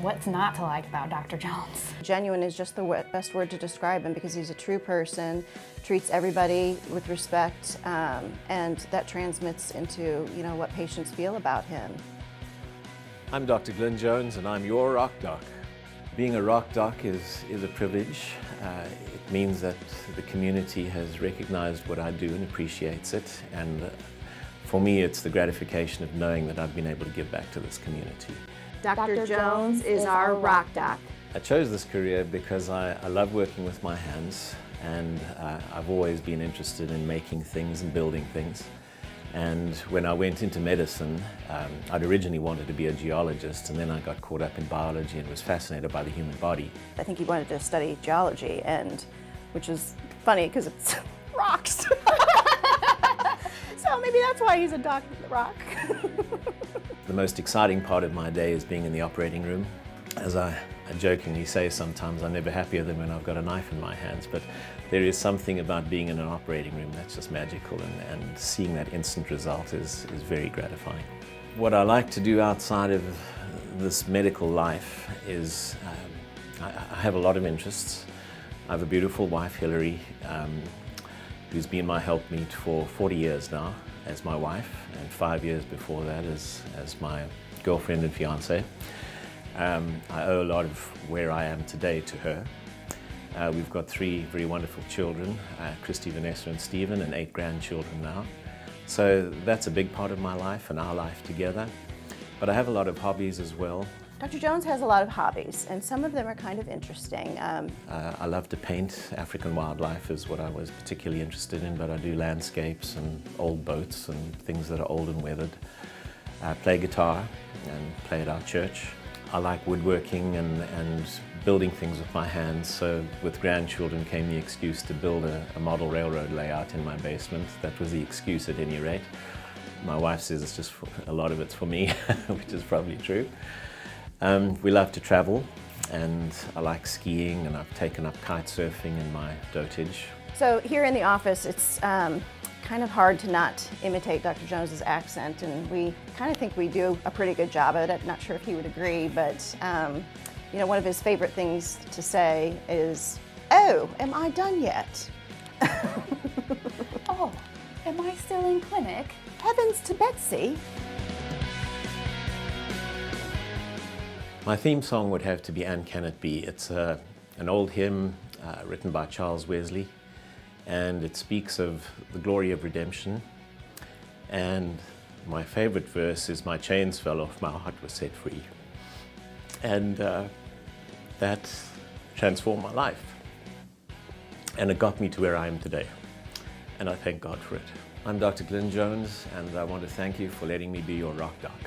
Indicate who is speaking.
Speaker 1: What's not to like about Dr. Jones?
Speaker 2: Genuine is just the best word to describe him, because he's a true person, treats everybody with respect, and that transmits into what patients feel about him.
Speaker 3: I'm Dr. Glenn Jones, and I'm your rock doc. Being a rock doc is a privilege. It means that the community has recognized what I do and appreciates it, and for me it's the gratification of knowing that I've been able to give back to this community.
Speaker 2: Dr. Jones is our rock doc.
Speaker 3: I chose this career because I love working with my hands, and I've always been interested in making things and building things. And when I went into medicine, I'd originally wanted to be a geologist, and then I got caught up in biology and was fascinated by the human body.
Speaker 2: I think he wanted to study geology, which is funny because it's rocks. So maybe that's why he's a doc rock.
Speaker 3: The most exciting part of my day is being in the operating room. As I jokingly say sometimes, I'm never happier than when I've got a knife in my hands, but there is something about being in an operating room that's just magical, and seeing that instant result is very gratifying. What I like to do outside of this medical life is, I have a lot of interests. I have a beautiful wife, Hillary, who's been my helpmeet for 40 years now as my wife, and 5 years before that as my girlfriend and fiance. I owe a lot of where I am today to her. We've got 3 very wonderful children, Christy, Vanessa and Stephen, and 8 grandchildren now. So that's a big part of my life and our life together. But I have a lot of hobbies as well.
Speaker 2: Dr. Jones has a lot of hobbies, and some of them are kind of interesting.
Speaker 3: I love to paint. African wildlife is what I was particularly interested in, but I do landscapes and old boats and things that are old and weathered. I play guitar and play at our church. I like woodworking and building things with my hands, so with grandchildren came the excuse to build a model railroad layout in my basement. That was the excuse at any rate. My wife says it's just a lot of it's for me, which is probably true. We love to travel, and I like skiing, and I've taken up kite surfing in my dotage.
Speaker 2: So here in the office, it's kind of hard to not imitate Dr. Jones's accent, and we kind of think we do a pretty good job of it. I'm not sure if he would agree, but one of his favorite things to say is, "Oh, am I done yet?"
Speaker 1: Oh, am I still in clinic?
Speaker 2: Heavens to Betsy.
Speaker 3: My theme song would have to be "And Can It Be." It's an old hymn written by Charles Wesley, and it speaks of the glory of redemption. And my favorite verse is, "My chains fell off, my heart was set free." And that transformed my life. And it got me to where I am today. And I thank God for it. I'm Dr. Glenn Jones, and I want to thank you for letting me be your rock doc.